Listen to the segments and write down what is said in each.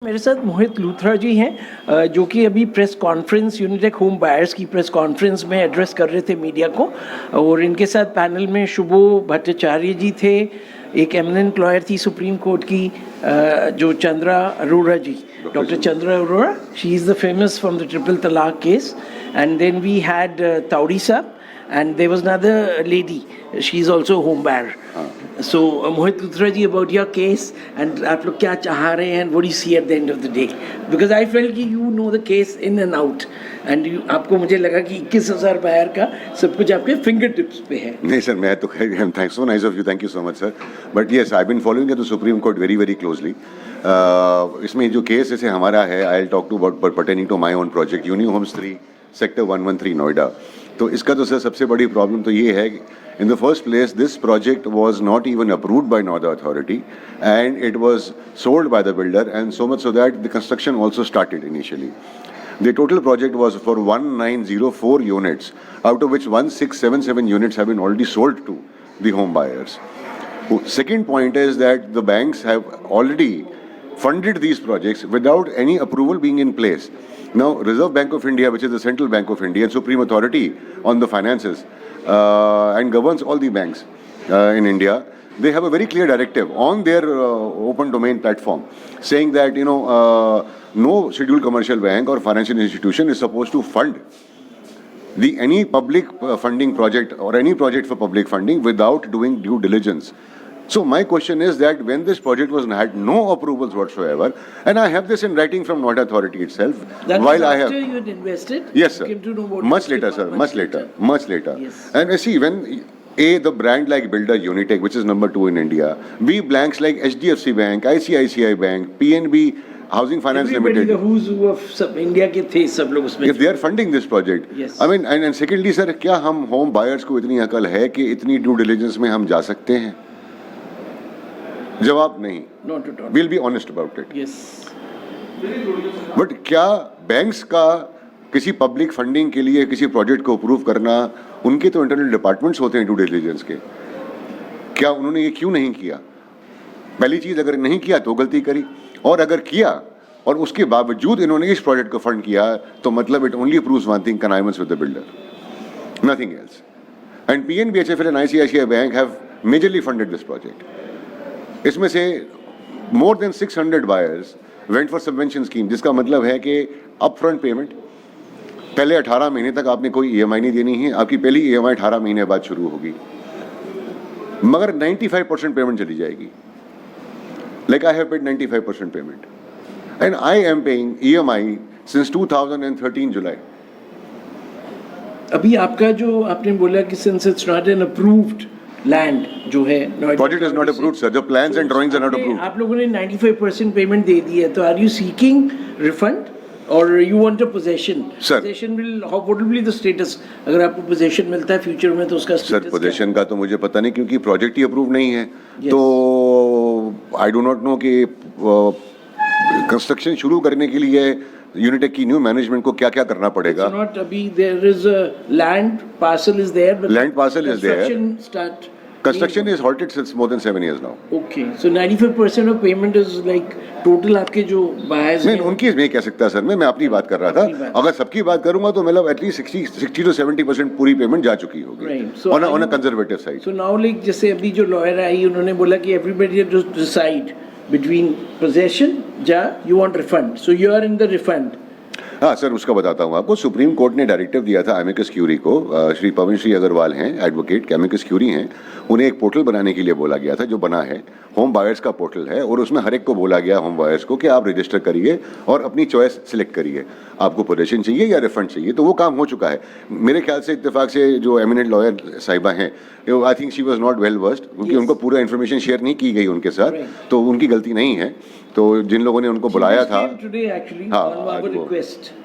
मेरे साथ मोहित लूथरा जी हैं जो कि अभी press conference Unitech home buyers की प्रेस कॉन्फ्रेंस में एड्रेस कर रहे थे मीडिया को, और इनके साथ पैनल में शुभो भट्टाचार्य जी थे, एक एमिनेंट लॉयर थी सुप्रीम कोर्ट की जो Chandra Arora ji, doctor Chandra Arora, she is the famous from the triple तलाक case, and then we had Tawde साहब, and there was another lady, she is also a home buyer. So Mohit Luthra ji, about your case and आप लोग क्या चाह रहे हैं and what do you see at the end of the day, because I felt कि you know the case in and out and you, आपको मुझे लगा कि 21,000 बायर का सब कुछ आपके फिंगर टिप्स पे है. नहीं सर, मैं तो thanks so nice of you, thank you so much sir, but yes I been following the supreme court very very closely. इसमें जो केस जैसे हमारा है, I will talk to about pertaining to my own project union homes 3 sector 113 Noida. तो इसका तो sir सबसे बड़ी प्रॉब्लम तो ये है कि in the first place this project was not even approved by Noida authority and it was sold by the builder, and so much so that the construction also started initially. The total project was for 1904 units, out of which 1677 units have been already sold to the home buyers. Second point is that the banks have already funded these projects without any approval being in place. Now, Reserve Bank of India, which is the central bank of India and supreme authority on the finances and governs all the banks in India, they have a very clear directive on their open domain platform saying that, no scheduled commercial bank or financial institution is supposed to fund any public funding project or any project for public funding without doing due diligence. So my question is that when this project had no approvals whatsoever, and I have this in writing from Noida Authority itself. That while was I have after you had invested? Yes sir, You came to know about much later sir, much later. Yes. And I see when the brand like builder Unitech, which is number 2 in India, B banks like HDFC Bank, ICICI Bank, PNB Housing Finance Everybody, Limited, the who's who of सब India के थे सब लोग उसमें. if they are funding this project, Yes. I mean, and secondly sir, क्या हम home buyers को इतनी अकल है कि इतनी due diligence में हम जा सकते हैं? जवाब नहीं. Not at all. We'll be honest about it. Yes. But क्या बैंक्स का किसी पब्लिक फंडिंग के लिए किसी प्रोजेक्ट को अप्रूव करना, उनके तो इंटरनल डिपार्टमेंट्स होते हैं ड्यू डिलिजेंस के, क्या उन्होंने ये क्यों नहीं किया? पहली चीज, अगर नहीं किया तो गलती करी, और अगर किया और उसके बावजूद इन्होंने इस प्रोजेक्ट को फंड किया तो मतलब it only proves one thing, connivance with the builder, nothing else. And PNB, HFL and ICICI bank have majorly funded this project. इसमें से more than 600 buyers went for subvention scheme, जिसका मतलब है कि अप फ्रंट पेमेंट पहले 18 महीने तक आपने कोई EMI नहीं देनी है, आपकी पहली EMI 18 महीने बाद शुरू होगी, मगर 95% पेमेंट चली जाएगी. Like I have paid 95% payment and I am paying EMI since 2013 जुलाई. अभी आपका जो आपने बोला कि since it's not an approved land जो है, project is not approved sir, the plans and drawings are not approved. आप लोगों ने 95% पेमेंट दे दी है, तो आर यू सीकिंग रिफंड और you want a possession? Sir. Possession will, how what will be the status अगर आपको पोजेशन मिलता है फ्यूचर में, तो उसका सर स्टेटस पोजीशन का तो मुझे पता नहीं, क्योंकि प्रोजेक्ट ही अप्रूव नहीं है. Yes. तो आई डू नॉट नो कि कंस्ट्रक्शन शुरू करने के लिए यूनिटेक की न्यू मैनेजमेंट को क्या क्या करना पड़ेगा. नॉट अभी there is a land parcel is there, Land parcel is there. Construction start. Construction is halted since more than 7 years now. Okay, so 95% of payment is like total आपके जो buyers नहीं, हैं. उनकी नहीं कह सकता सर, मैं अपनी बात कर रहा अपनी बात. था. अगर सबकी बात करूंगा तो मतलब एटलीस्ट 60 to 70% पूरी पेमेंट जा चुकी होगी. Right. So on a conservative side. So now like जैसे अभी जो लॉयर आई, उन्होंने बोला कि everybody has to decide between possession या you want refund. So you are in the refund. हाँ सर, उसका बताता हूँ आपको. सुप्रीम कोर्ट ने डायरेक्टिव दिया था एमिकस क्यूरी को, श्री पवन श्री अग्रवाल हैं एडवोकेट, एमिकस क्यूरी हैं, उन्हें एक पोर्टल बनाने के लिए बोला गया था, जो बना है होम बायर्स का पोर्टल है, और उसमें हर एक को बोला गया होम बायर्स को कि आप रजिस्टर करिए और अपनी चॉइस सिलेक्ट करिए, आपको पोजेशन चाहिए या रिफंड चाहिए. तो वो काम हो चुका है मेरे ख्याल से. इत्तेफाक से जो एमिनेंट लॉयर साहिबा हैं, I think she was not well versed, क्योंकि उनको पूरा इन्फॉर्मेशन शेयर नहीं की गई उनके साथ, तो उनकी गलती नहीं है. तो जिन लोगों ने उनको बुलाया था, हाँ,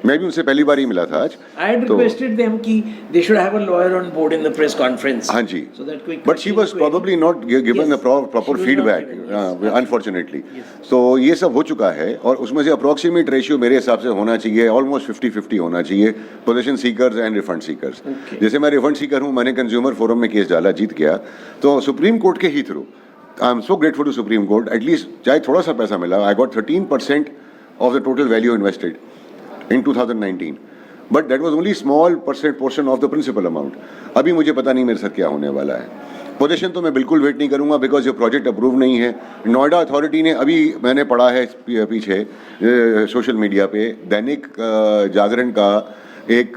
मैं भी उनसे पहली बार ही मिला था आज. I had requested them कि they should have a lawyer on board in the press conference. हाँ जी, So that quick. but she was probably not given the proper feedback, unfortunately. तो ये सब हो चुका है, और उसमें से अप्रोक्सीमेट रेशियो मेरे हिसाब से होना चाहिए ऑलमोस्ट 50-50 होना चाहिए, possession seekers and refund seekers. जैसे मैं रिफंड सीकर हूँ, मैंने कंज्यूमर फोरम में केस डाला, जीत गया, तो सुप्रीम कोर्ट के ही through I am so grateful to Supreme Court, at least चाहे थोड़ा सा पैसा मिला, I got 13% of the total value invested in 2019. But that was only small portion of the principal amount. अभी मुझे पता नहीं मेरे साथ क्या होने वाला है. पोजीशन तो मैं बिल्कुल वेट नहीं करूंगा बिकॉज ये प्रोजेक्ट अप्रूव नहीं है. नोएडा अथॉरिटी ने अभी मैंने पढ़ा है पीछे सोशल मीडिया पे दैनिक जागरण का एक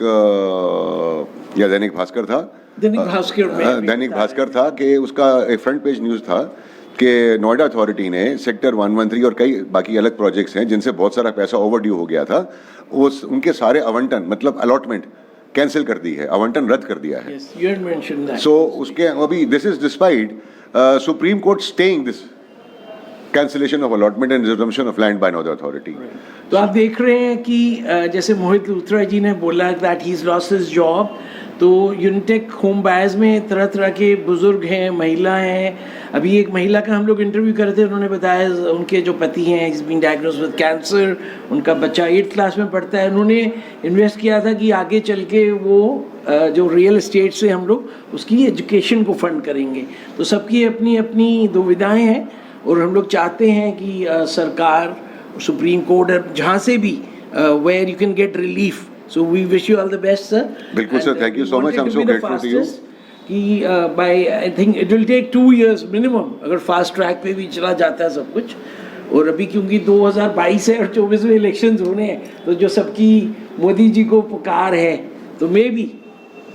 या दैनिक भास्कर था, दैनिक भास्कर था कि उसका एक फ्रंट पेज न्यूज़ था कि नोएडा अथॉरिटी ने सेक्टर 113 और कई बाकी अलग प्रोजेक्ट्स हैं जिनसे बहुत सारा पैसा ओवरड्यू हो गया था, उनके सारे आवंटन मतलब अलॉटमेंट कैंसिल कर दी है, आवंटन रद्द कर दिया है. सो उसके अभी this is despite Supreme Court staying this cancellation of allotment and reservation of land by Noida authority. तो आप देख रहे हैं कि जैसे मोहित लूथरा जी ने बोला that he is lost his job, तो यूनिटेक होम बायर्स में तरह तरह के बुजुर्ग हैं, महिला हैं. अभी एक महिला का हम लोग इंटरव्यू कर रहे थे, उन्होंने बताया उनके जो पति हैं is been diagnosed with cancer, उनका बच्चा 8th क्लास में पढ़ता है. उन्होंने इन्वेस्ट किया था कि आगे चल के वो जो रियल एस्टेट से हम लोग उसकी एजुकेशन को फंड करेंगे. तो सबकी अपनी अपनी दुविधाएं हैं और हम लोग चाहते हैं कि सरकार, सुप्रीम कोर्ट, जहाँ से भी where you can get relief. So we wish you all the best, sir. बिल्कुल sir, thank you so much. I'm so grateful to you. कि by I think it will take 2 years minimum अगर fast track पे भी चला जाता है सब कुछ. और अभी क्योंकि 2022 है और 24 में इलेक्शंस होने हैं, तो जो सबकी मोदी जी को पुकार है, तो may be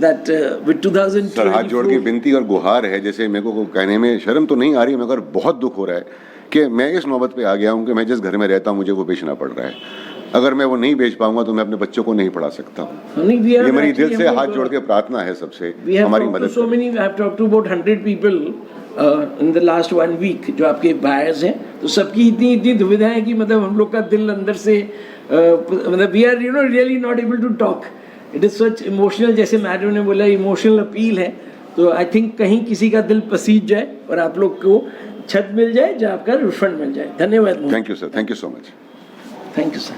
that with 2024 sir हाथ जोड़ के विनती और गुहार है, जैसे मेरे को कहने में शर्म तो नहीं आ रही, मगर बहुत दुख हो रहा है कि मैं इस नौबत पे आ गया हूँ कि मैं जिस घर में रहता हूँ मुझे वो बेचना पड़ रहा है. अगर मैं वो नहीं बेच पाऊंगा तो मैं अपने बच्चों को नहीं पढ़ा सकता हूँ. ये मेरी दिल से हाथ जोड़ के प्रार्थना है सबसे हमारी मदद. So many, I have talked to about 100 people in the last 1 week जो आपके बायर्स हैं, तो सबकी इतनी दुविधा है कि मतलब हम लोग का दिल अंदर से मतलब we are really not able to talk. It is such emotional, जैसे मैडम ने बोला इमोशनल अपील है. तो आई थिंक कहीं किसी का दिल पसीज जाए और आप लोग को छत मिल जाए, जहाँ आपका रिफंड मिल जाए. धन्यवाद. Thank you sir, thank you so much. Thank you, sir.